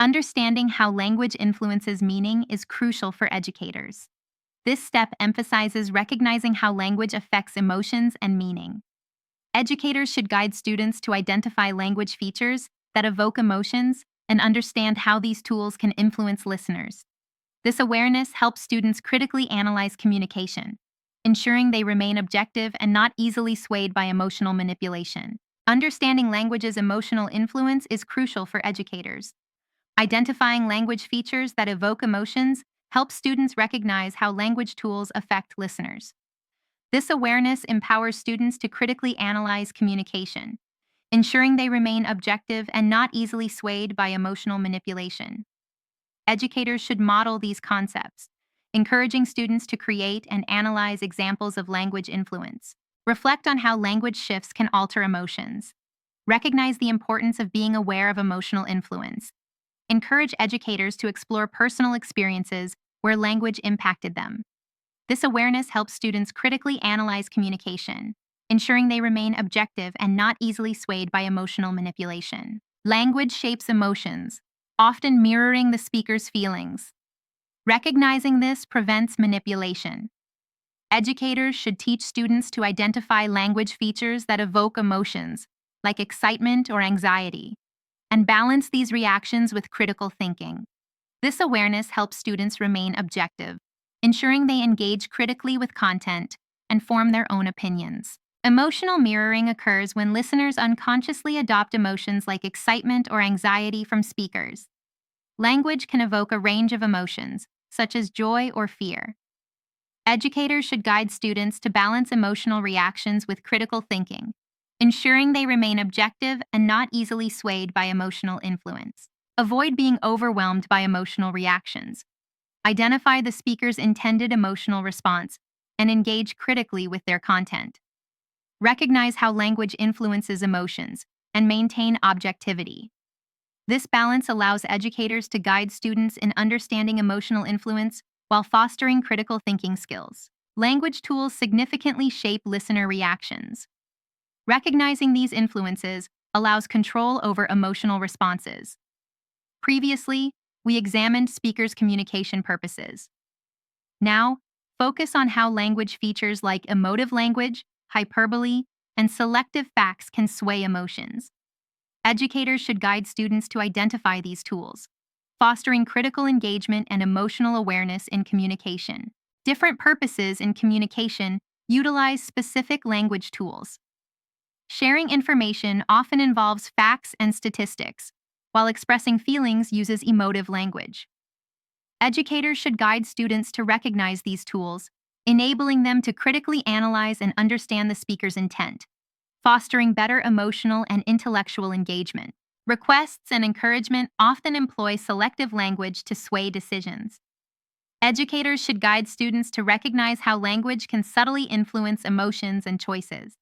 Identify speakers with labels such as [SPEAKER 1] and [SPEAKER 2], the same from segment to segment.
[SPEAKER 1] Understanding how language influences meaning is crucial for educators. This step emphasizes recognizing how language affects emotions and meaning. Educators should guide students to identify language features that evoke emotions and understand how these tools can influence listeners. This awareness helps students critically analyze communication, ensuring they remain objective and not easily swayed by emotional manipulation. Understanding language's emotional influence is crucial for educators. Identifying language features that evoke emotions helps students recognize how language tools affect listeners. This awareness empowers students to critically analyze communication, ensuring they remain objective and not easily swayed by emotional manipulation. Educators should model these concepts, encouraging students to create and analyze examples of language influence. Reflect on how language shifts can alter emotions. Recognize the importance of being aware of emotional influence. Encourage educators to explore personal experiences where language impacted them. This awareness helps students critically analyze communication, ensuring they remain objective and not easily swayed by emotional manipulation. Language shapes emotions, often mirroring the speaker's feelings. Recognizing this prevents manipulation. Educators should teach students to identify language features that evoke emotions, like excitement or anxiety, and balance these reactions with critical thinking. This awareness helps students remain objective, ensuring they engage critically with content and form their own opinions. Emotional mirroring occurs when listeners unconsciously adopt emotions like excitement or anxiety from speakers. Language can evoke a range of emotions, such as joy or fear. Educators should guide students to balance emotional reactions with critical thinking, ensuring they remain objective and not easily swayed by emotional influence. Avoid being overwhelmed by emotional reactions. Identify the speaker's intended emotional response and engage critically with their content. Recognize how language influences emotions and maintain objectivity. This balance allows educators to guide students in understanding emotional influence while fostering critical thinking skills. Language tools significantly shape listener reactions. Recognizing these influences allows control over emotional responses. Previously, we examined speakers' communication purposes. Now, focus on how language features like emotive language, hyperbole, and selective facts can sway emotions. Educators should guide students to identify these tools, fostering critical engagement and emotional awareness in communication. Different purposes in communication utilize specific language tools. Sharing information often involves facts and statistics, while expressing feelings uses emotive language. Educators should guide students to recognize these tools, enabling them to critically analyze and understand the speaker's intent, fostering better emotional and intellectual engagement. Requests and encouragement often employ selective language to sway decisions. Educators should guide students to recognize how language can subtly influence emotions and choices.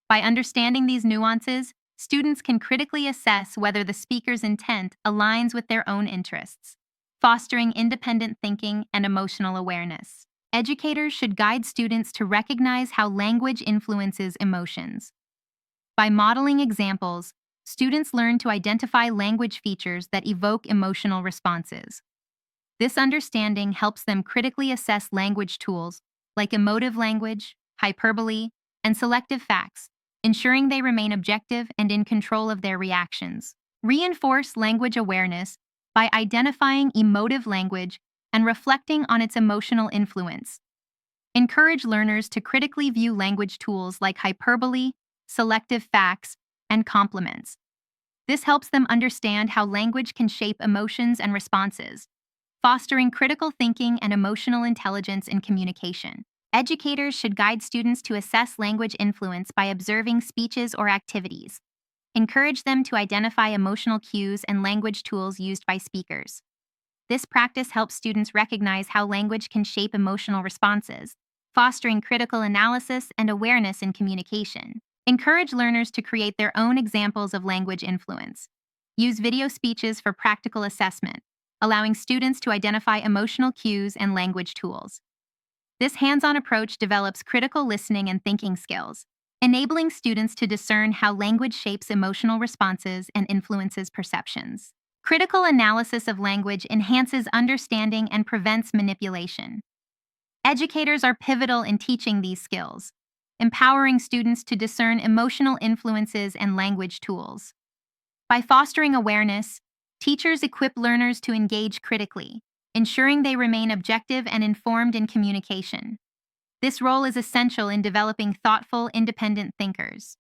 [SPEAKER 1] By understanding these nuances, students can critically assess whether the speaker's intent aligns with their own interests, fostering independent thinking and emotional awareness. Educators should guide students to recognize how language influences emotions. By modeling examples, students learn to identify language features that evoke emotional responses. This understanding helps them critically assess language tools like emotive language, hyperbole, and selective facts, ensuring they remain objective and in control of their reactions. Reinforce language awareness by identifying emotive language and reflecting on its emotional influence. Encourage learners to critically view language tools like hyperbole, selective facts, and complements. This helps them understand how language can shape emotions and responses, fostering critical thinking and emotional intelligence in communication. Educators should guide students to assess language influence by observing speeches or activities. Encourage them to identify emotional cues and language tools used by speakers. This practice helps students recognize how language can shape emotional responses, fostering critical analysis and awareness in communication. Encourage learners to create their own examples of language influence. Use video speeches for practical assessment, allowing students to identify emotional cues and language tools. This hands-on approach develops critical listening and thinking skills, enabling students to discern how language shapes emotional responses and influences perceptions. Critical analysis of language enhances understanding and prevents manipulation. Educators are pivotal in teaching these skills, empowering students to discern emotional influences and language tools. By fostering awareness, teachers equip learners to engage critically, ensuring they remain objective and informed in communication. This role is essential in developing thoughtful, independent thinkers.